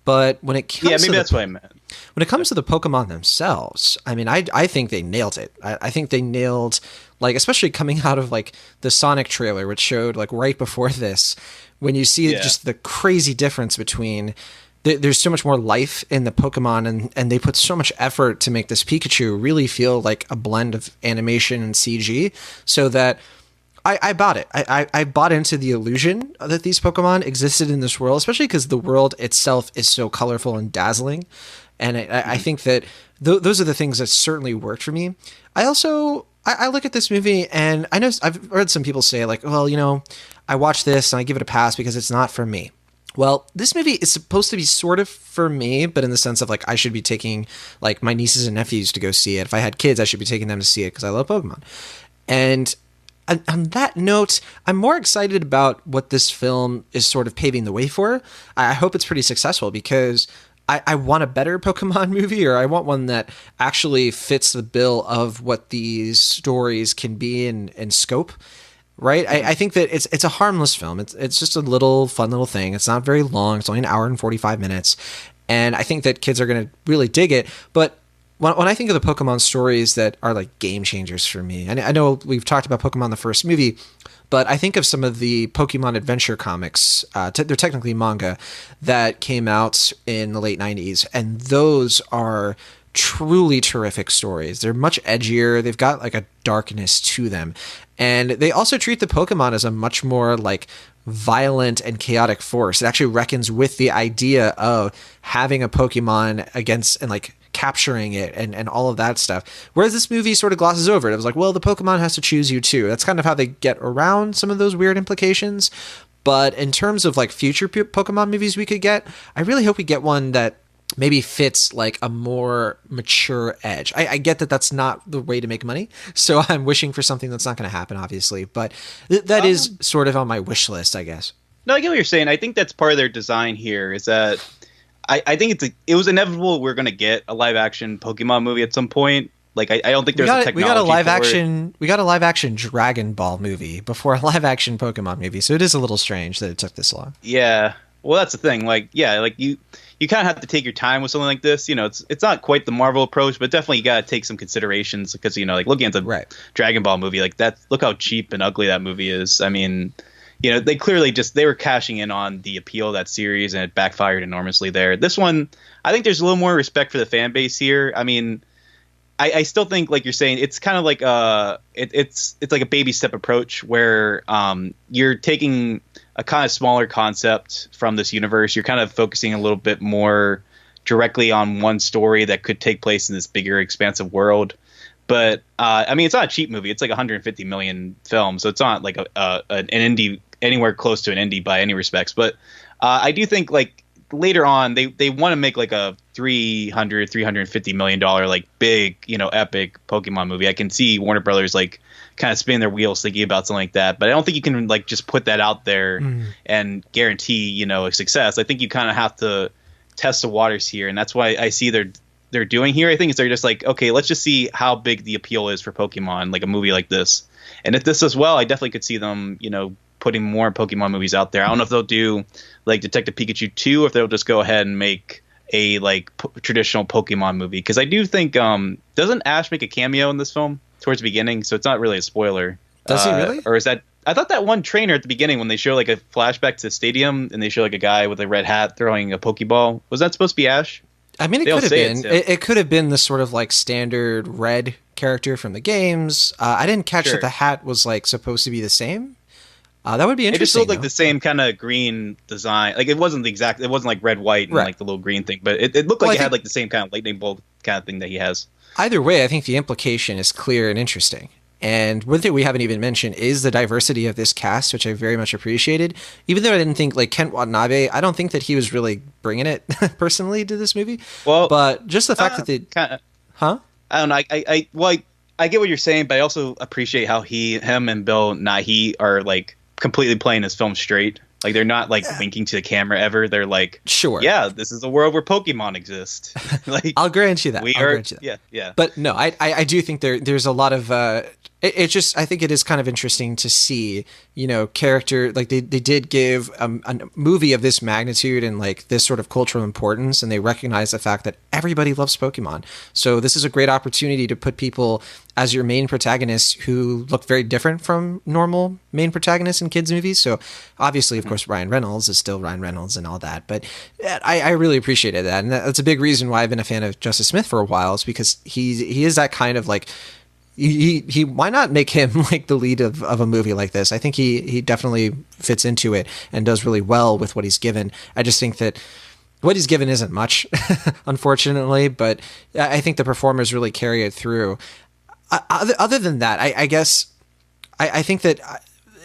But when it comes maybe that's what I meant. When it comes to the Pokemon themselves, I mean, I think they nailed it. I think they nailed, like, especially coming out of like the Sonic trailer, which showed like right before this, when you see just the crazy difference between there's so much more life in the Pokemon, and they put so much effort to make this Pikachu really feel like a blend of animation and CG, so that I bought it. I bought into the illusion that these Pokemon existed in this world, especially because the world itself is so colorful and dazzling. And I think that those are the things that certainly worked for me. I also, I look at this movie, and I know I've heard some people say like, well, I watch this and I give it a pass because it's not for me. Well, this movie is supposed to be sort of for me, but in the sense of like I should be taking like my nieces and nephews to go see it. If I had kids, I should be taking them to see it because I love Pokemon. And on that note, I'm more excited about what this film is sort of paving the way for. I hope it's pretty successful because I want a better Pokemon movie, or I want one that actually fits the bill of what these stories can be in scope. Right? I think that it's a harmless film. It's just a little fun little thing. It's not very long. It's only an hour and 45 minutes. And I think that kids are going to really dig it. But when I think of the Pokemon stories that are like game changers for me, and I know we've talked about Pokemon the first movie, but I think of some of the Pokemon adventure comics, they're technically manga, that came out in the late 90s, and those are truly terrific stories. They're much edgier, they've got like a darkness to them, and they also treat the Pokemon as a much more like violent and chaotic force. It actually reckons with the idea of having a Pokemon against and like capturing it and all of that stuff. Whereas this movie sort of glosses over it. It was like, well, the Pokemon has to choose you too. That's kind of how they get around some of those weird implications. But in terms of like future Pokemon movies we could get, I really hope we get one that maybe fits like a more mature edge. I get that that's not the way to make money, so I'm wishing for something that's not going to happen, obviously. But that is sort of on my wish list, I guess. No, I get what you're saying. I think that's part of their design here is that I think it was inevitable we're going to get a live action Pokemon movie at some point. Like I don't think there's a technology. We got a live action Dragon Ball movie before a live action Pokemon movie, so it is a little strange that it took this long. Yeah, well, that's the thing. Like, yeah, like you kind of have to take your time with something like this. It's not quite the Marvel approach, but definitely you got to take some considerations because like looking at the Dragon Ball movie, like that. Look how cheap and ugly that movie is. I mean, they clearly they were cashing in on the appeal of that series, and it backfired enormously there. This one, I think there's a little more respect for the fan base here. I mean, I still think, like you're saying, it's kind of like it's like a baby step approach where you're taking a kind of smaller concept from this universe. You're kind of focusing a little bit more directly on one story that could take place in this bigger, expansive world. But I mean, it's not a cheap movie. It's like 150 million film, so it's not like an indie anywhere close to an indie by any respects. But I do think like later on they want to make like a $350 million like big epic Pokemon movie. I can see Warner Brothers like kind of spinning their wheels thinking about something like that, but I don't think you can like just put that out there and guarantee a success. I think you kind of have to test the waters here, and that's why I see they're doing here. I think is they're just like, okay, let's just see how big the appeal is for Pokemon, like a movie like this. And if this does well, I definitely could see them putting more Pokemon movies out there. I don't know if they'll do like Detective Pikachu 2 or if they'll just go ahead and make a like traditional Pokemon movie, because I do think doesn't Ash make a cameo in this film towards the beginning, so it's not really a spoiler. Does he really? Or is that I thought that one trainer at the beginning when they show like a flashback to the stadium and they show like a guy with a red hat throwing a Pokeball, was that supposed to be Ash? I mean, it They don't could have say been. it's him. It could have been the sort of like standard red character from the games. I didn't catch that Sure. the hat was like supposed to be the same. That would be It just interesting. looked like Though. the same kind of green design. Like it wasn't the exact. It wasn't like red, white, and Right. like the little green thing. But it looked Well, like I it had think- like the same kind of lightning bolt kind of thing that he has. Either way, I think the implication is clear and interesting. And one thing we haven't even mentioned is the diversity of this cast, which I very much appreciated. Even though I didn't think like Kent Watanabe, I don't think that he was really bringing it personally to this movie. Well, But just the fact that they, kind of. huh? I don't know. I get what you're saying, but I also appreciate how him, and Bill Nighy are like completely playing this film straight. Like they're not like winking to the camera ever. They're like, Sure. yeah, this is a world where Pokemon exist. Like I'll grant you that. we I'll are, grant you that. yeah. But no, I do think there's a lot of it just I think it is kind of interesting to see, you know, character like they did give a movie of this magnitude and like this sort of cultural importance, and they recognize the fact that everybody loves Pokemon. So this is a great opportunity to put people as your main protagonists who look very different from normal main protagonists in kids movies. So obviously, of course, Ryan Reynolds is still Ryan Reynolds and all that, but I really appreciated that, and that's a big reason why I've been a fan of Justice Smith for a while, is because he is that kind of like he why not make him like the lead of a movie like this? I think he definitely fits into it and does really well with what he's given. I just think that what he's given isn't much, unfortunately, but I think the performers really carry it through. Other than that, I guess I think that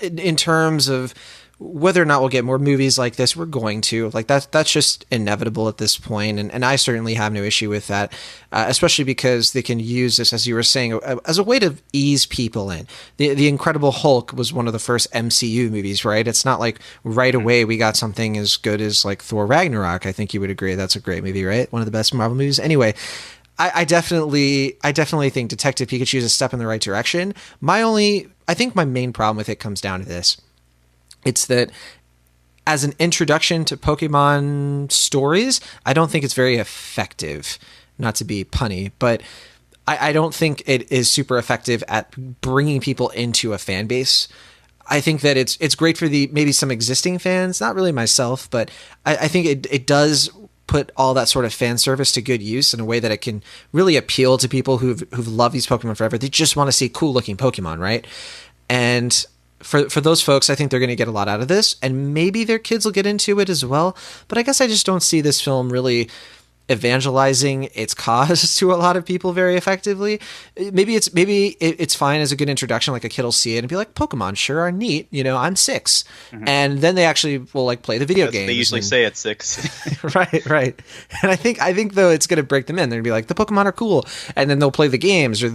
in terms of whether or not we'll get more movies like this, we're going to. Like that's just inevitable at this point, and I certainly have no issue with that, especially because they can use this, as you were saying, as a way to ease people in. The Incredible Hulk was one of the first MCU movies, right? It's not like right away we got something as good as like Thor Ragnarok. I think you would agree that's a great movie, right? One of the best Marvel movies. Anyway, I definitely think Detective Pikachu is a step in the right direction. I think my main problem with it comes down to this. It's that as an introduction to Pokemon stories, I don't think it's very effective. Not to be punny, but I don't think it is super effective at bringing people into a fan base. I think that it's great for maybe some existing fans, not really myself, but I think it does put all that sort of fan service to good use in a way that it can really appeal to people who've loved these Pokemon forever. They just want to see cool looking Pokemon, right? And for those folks, I think they're going to get a lot out of this, and maybe their kids will get into it as well. But I guess I just don't see this film really evangelizing its cause to a lot of people very effectively. Maybe it's fine as a good introduction, like a kid will see it and be like, Pokemon sure are neat, you know, I'm 6. And then they actually will like play the video games. They usually say at 6. right. And I think though it's going to break them in. They're going to be like, the Pokemon are cool, and then they'll play the games, or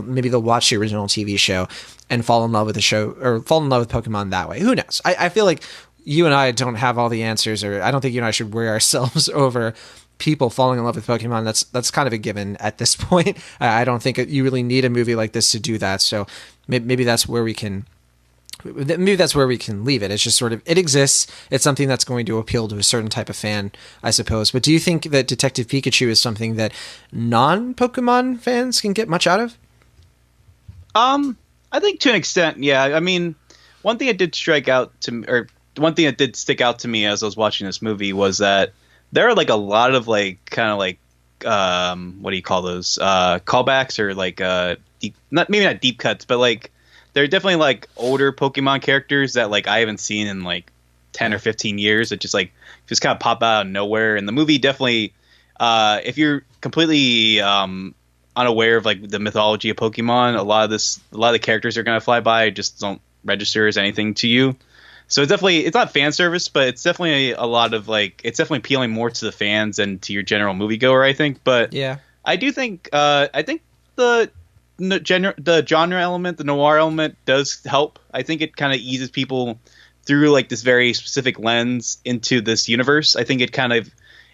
maybe they'll watch the original TV show and fall in love with the show, or fall in love with Pokemon that way. Who knows? I feel like you and I don't have all the answers, or I don't think you and I should worry ourselves over people falling in love with Pokemon. That's kind of a given at this point. I don't think you really need a movie like this to do that. So maybe that's where we can leave it. It's just sort of, it exists. It's something that's going to appeal to a certain type of fan, I suppose. But do you think that Detective Pikachu is something that non-Pokemon fans can get much out of? I think to an extent, yeah. I mean, one thing that did stick out to me as I was watching this movie was that there are like a lot of like kind of like what do you call those callbacks, or like maybe not deep cuts, but like they're definitely like older Pokemon characters that like I haven't seen in like 10 or 15 years that just kind of pop out of nowhere. And the movie definitely, if you're completely unaware of like the mythology of Pokemon, a lot of the characters are going to fly by, just don't register as anything to you. So it's not fan service, but it's definitely a lot of like, it's definitely appealing more to the fans than to your general moviegoer, I think. But yeah, I do think the genre element, the noir element does help. I think it kind of eases people through like this very specific lens into this universe. I think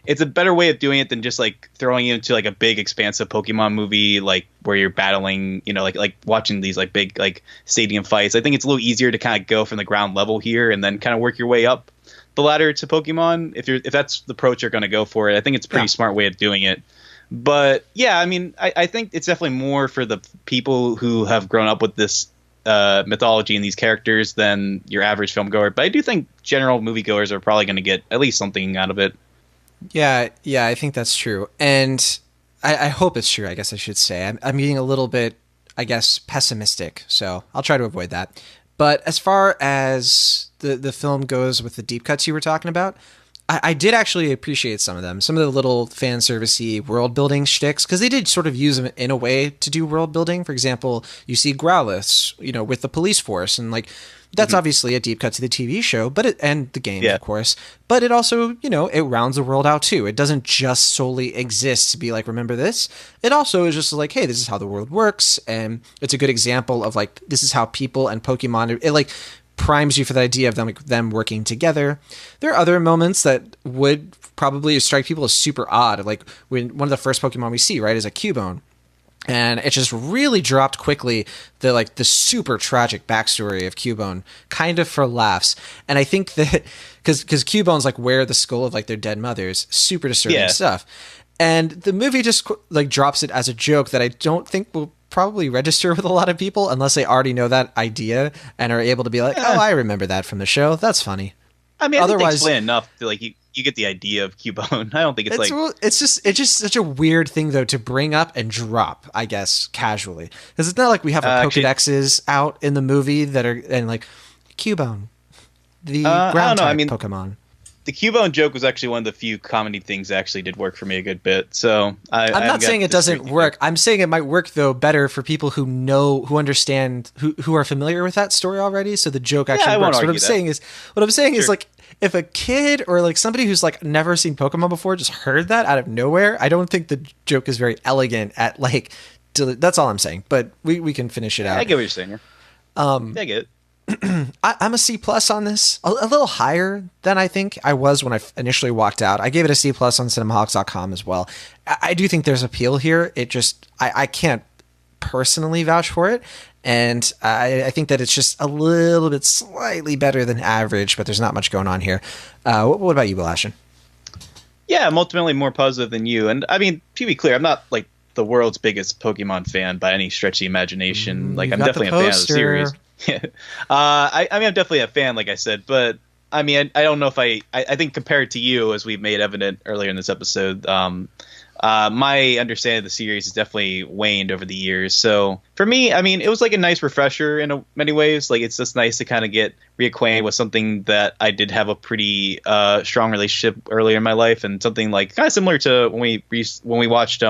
it's a better way of doing it than just like throwing you into like a big expansive Pokemon movie, like where you're battling, you know, like watching these like big like stadium fights. I think it's a little easier to kind of go from the ground level here and then kind of work your way up the ladder to Pokemon. If that's the approach you're going to go for it, I think it's a pretty smart way of doing it. But yeah, I mean, I think it's definitely more for the people who have grown up with this mythology and these characters than your average film goer. But I do think general moviegoers are probably going to get at least something out of it. Yeah, yeah, I think that's true, and I hope it's true. I guess I should say I'm getting a little bit, I guess, pessimistic, so I'll try to avoid that. But as far as the film goes with the deep cuts you were talking about, I did actually appreciate some of them. Some of the little fan servicey world building shticks, because they did sort of use them in a way to do world building. For example, you see Growlithe, with the police force, and like that's obviously a deep cut to the TV show, and the game, of course. But it also, it rounds the world out too. It doesn't just solely exist to be like, remember this. It also is just like, hey, this is how the world works, and it's a good example of like this is how people and Pokemon. It like primes you for the idea of them working together. There are other moments that would probably strike people as super odd, like when one of the first Pokemon we see, right, is a Cubone. And it just really dropped quickly the super tragic backstory of Cubone, kind of for laughs. And I think that because Cubone's like where the skull of like their dead mothers, super disturbing stuff. And the movie just like drops it as a joke that I don't think will probably register with a lot of people unless they already know that idea and are able to be like, oh, I remember that from the show. That's funny. I mean, otherwise, I think they explain enough to like you get the idea of Cubone. I don't think it's just such a weird thing though to bring up and drop, I guess, casually, because it's not like we have Pokédexes out in the movie that are and like Cubone, the ground type Pokemon. The Cubone joke was actually one of the few comedy things that actually did work for me a good bit. So I'm not saying it doesn't work. I'm saying it might work though better for people who understand, who are familiar with that story already. So the joke actually works. What I'm saying is like if a kid or like somebody who's like never seen Pokemon before just heard that out of nowhere, I don't think the joke is very elegant at like. That's all I'm saying. But we can finish it out. I get what you're saying. I get it. I'm a C+ on this, a little higher than I think I was when I initially walked out. I gave it a C+ on cinemaholics.com as well. I do think there's appeal here. It just, I can't personally vouch for it. And I think that it's just a little bit slightly better than average, but there's not much going on here. What about you, Balashin? Yeah, I'm ultimately more positive than you. And I mean, to be clear, I'm not like the world's biggest Pokemon fan by any stretch of the imagination. Like I'm definitely a fan of the series. Yeah, I mean, I'm definitely a fan, like I said, but I mean, I don't know if I think compared to you, as we've made evident earlier in this episode, my understanding of the series has definitely waned over the years. So for me, I mean, it was like a nice refresher in many ways. Like it's just nice to kind of get reacquainted with something that I did have a pretty strong relationship earlier in my life, and something like kind of similar to when we watched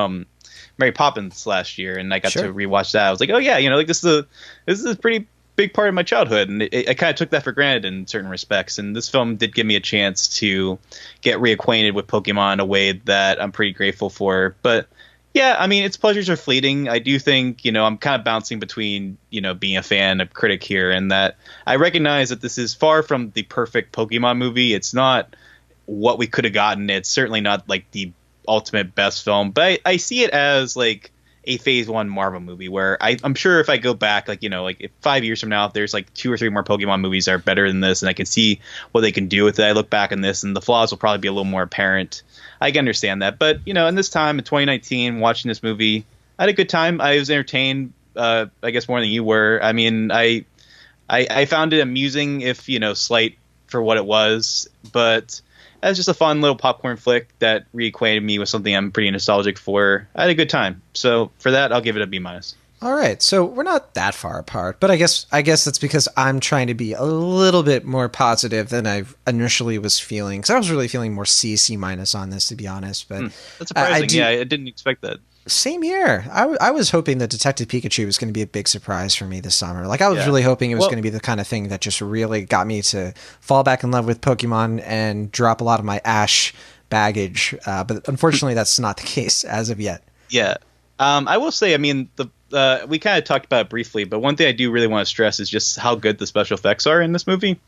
Mary Poppins last year, and I got to rewatch that. I was like, oh yeah, like this is a pretty big part of my childhood, and I kind of took that for granted in certain respects, and this film did give me a chance to get reacquainted with Pokemon in a way that I'm pretty grateful for. But yeah, I mean, its pleasures are fleeting. I do think, I'm kind of bouncing between, being a fan, a critic here, and that I recognize that this is far from the perfect Pokemon movie. It's not what we could have gotten. It's certainly not like the ultimate best film, but I see it as like a phase 1 Marvel movie where I'm sure if I go back, like, if 5 years from now, if there's like 2 or 3 more Pokemon movies that are better than this, and I can see what they can do with it, I look back on this and the flaws will probably be a little more apparent. I can understand that. But, in this time in 2019, watching this movie, I had a good time. I was entertained, I guess more than you were. I mean, I found it amusing, if, slight for what it was, but that's just a fun little popcorn flick that reacquainted me with something I'm pretty nostalgic for. I had a good time. So for that, I'll give it a B-. All right. So we're not that far apart, but I guess that's because I'm trying to be a little bit more positive than I initially was feeling. Because I was really feeling more C- on this, to be honest. But that's surprising. I didn't expect that. Same here. I was hoping that Detective Pikachu was going to be a big surprise for me this summer. Like I was really hoping it was going to be the kind of thing that just really got me to fall back in love with Pokemon and drop a lot of my Ash baggage. But unfortunately, that's not the case as of yet. Yeah. I will say, I mean, we kind of talked about it briefly, but one thing I do really want to stress is just how good the special effects are in this movie.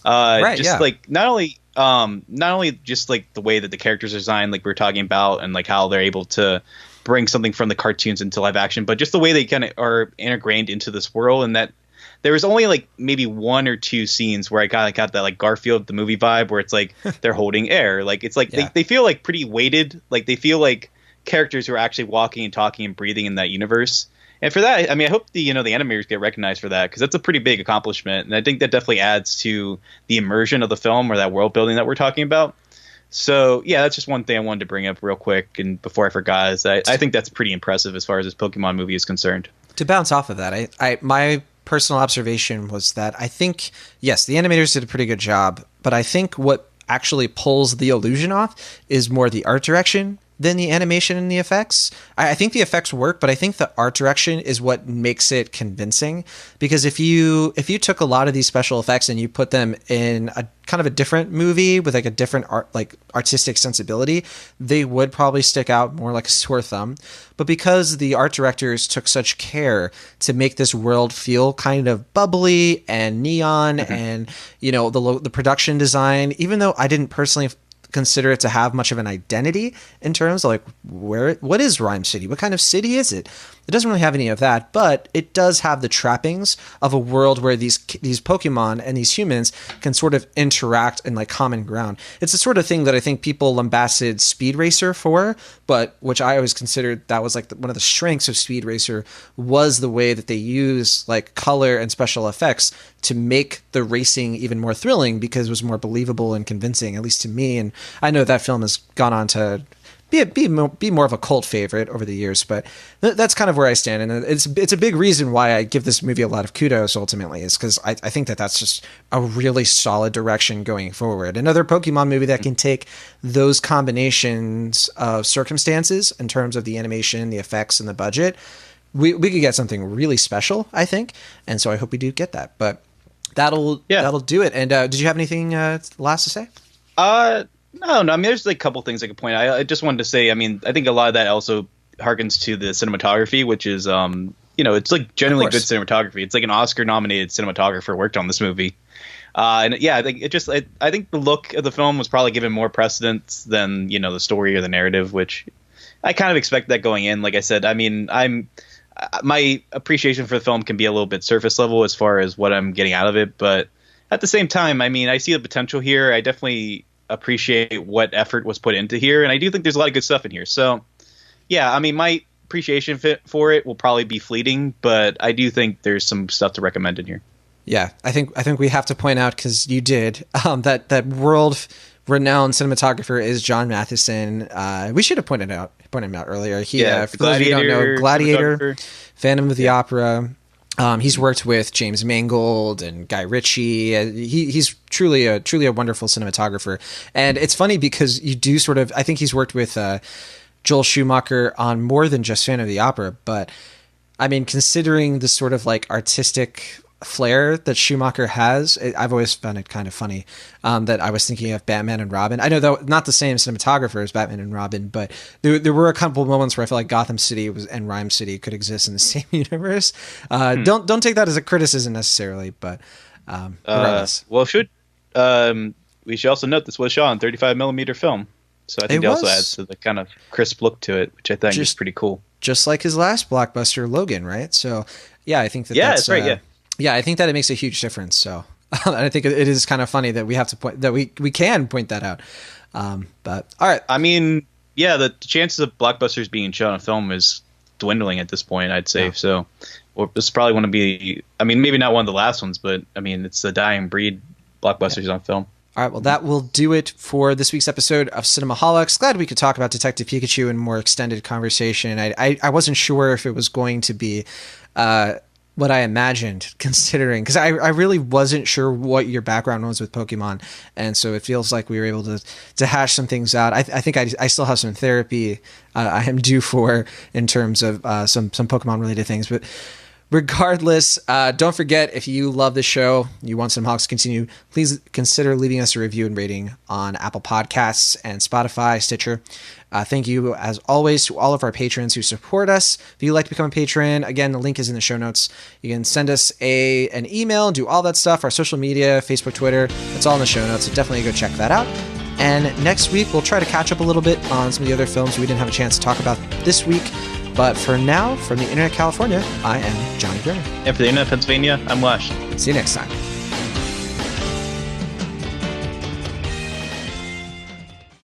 Like not only just like the way that the characters are designed, like we were talking about, and like how they're able to bring something from the cartoons into live action, but just the way they kind of are integrated into this world. And that there was only like maybe 1 or 2 scenes where I got that like Garfield the movie vibe, where it's like they're holding air. Like it's like they feel like pretty weighted. Like they feel like characters who are actually walking and talking and breathing in that universe. And for that, I mean, I hope the animators get recognized for that, because that's a pretty big accomplishment, and I think that definitely adds to the immersion of the film or that world building that we're talking about. So yeah, that's just one thing I wanted to bring up real quick, and before I forgot, is I think that's pretty impressive as far as this Pokemon movie is concerned. To bounce off of that, I my personal observation was that I think, yes, the animators did a pretty good job, but I think what actually pulls the illusion off is more the art direction than the animation and the effects. I think the effects work, but I think the art direction is what makes it convincing. Because if you took a lot of these special effects and you put them in a kind of a different movie with like a different artistic sensibility, they would probably stick out more like a sore thumb. But because the art directors took such care to make this world feel kind of bubbly and neon, and the production design, even though I didn't personally consider it to have much of an identity in terms of like what is Rhyme City? What kind of city is it? It doesn't really have any of that, but it does have the trappings of a world where these Pokemon and these humans can sort of interact in like common ground. It's the sort of thing that I think people lambasted Speed Racer for, but which I always considered that was like one of the strengths of Speed Racer was the way that they use like color and special effects to make the racing even more thrilling, because it was more believable and convincing, at least to me. And I know that film has gone on to be more of a cult favorite over the years, but that's kind of where I stand, and it's a big reason why I give this movie a lot of kudos. Ultimately, is because I think that's just a really solid direction going forward. Another Pokemon movie that can take those combinations of circumstances in terms of the animation, the effects, and the budget. We could get something really special, I think, and so I hope we do get that. But that'll do it. And did you have anything last to say? No. I mean, there's like a couple things I could point out. I just wanted to say, I mean, I think a lot of that also harkens to the cinematography, which is, it's like generally good cinematography. It's like an Oscar-nominated cinematographer worked on this movie. And yeah, I think I think the look of the film was probably given more precedence than, the story or the narrative, which I kind of expect that going in. Like I said, I mean, my appreciation for the film can be a little bit surface level as far as what I'm getting out of it. But at the same time, I mean, I see the potential here. I definitely appreciate what effort was put into here, and I do think there's a lot of good stuff in here. So yeah, I mean, my appreciation for it will probably be fleeting, but I do think there's some stuff to recommend in here. Yeah, I think we have to point out, because you did, that world renowned cinematographer is John Matheson. We should have pointed him out earlier. For those of you who don't know, Gladiator, Phantom of the Opera. He's worked with James Mangold and Guy Ritchie. He's truly a wonderful cinematographer. And it's funny because you do sort of, I think he's worked with Joel Schumacher on more than just Phantom of the Opera. But I mean, considering the sort of like artistic flair that Schumacher has, I've always found it kind of funny that I was thinking of Batman and Robin. I know that not the same cinematographer as Batman and Robin, but there were a couple of moments where I felt like Gotham City and Rhyme City could exist in the same universe. Don't take that as a criticism necessarily, but regardless. Well, we should also note this was shot on 35mm film, so I think it also adds to the kind of crisp look to it, which I think is pretty cool. Just like his last blockbuster, Logan, right? So yeah, I think that's right. Yeah, I think that it makes a huge difference. So, and I think it is kind of funny that we have to point that we can point that out. But all right, I mean, yeah, the chances of blockbusters being shown on film is dwindling at this point, I'd say. Yeah. So, this is probably going to be, I mean, maybe not one of the last ones, but I mean, it's a dying breed, blockbusters on film. All right, well, that will do it for this week's episode of Cinemaholics. Glad we could talk about Detective Pikachu in more extended conversation. I wasn't sure if it was going to be what I imagined, considering, because I really wasn't sure what your background was with Pokemon, and so it feels like we were able to hash some things out. I think I still have some therapy I am due for in terms of some Pokemon related things, but regardless, don't forget, if you love the show, you want Cinemaholics to continue, please consider leaving us a review and rating on Apple Podcasts and Spotify, Stitcher. Thank you, as always, to all of our patrons who support us. If you'd like to become a patron, again, the link is in the show notes. You can send us an email, do all that stuff, our social media, Facebook, Twitter. It's all in the show notes, so definitely go check that out. And next week, we'll try to catch up a little bit on some of the other films we didn't have a chance to talk about this week. But for now, from the Internet California, I am Johnny Grimmer. And for the Internet Pennsylvania, I'm Lash. See you next time.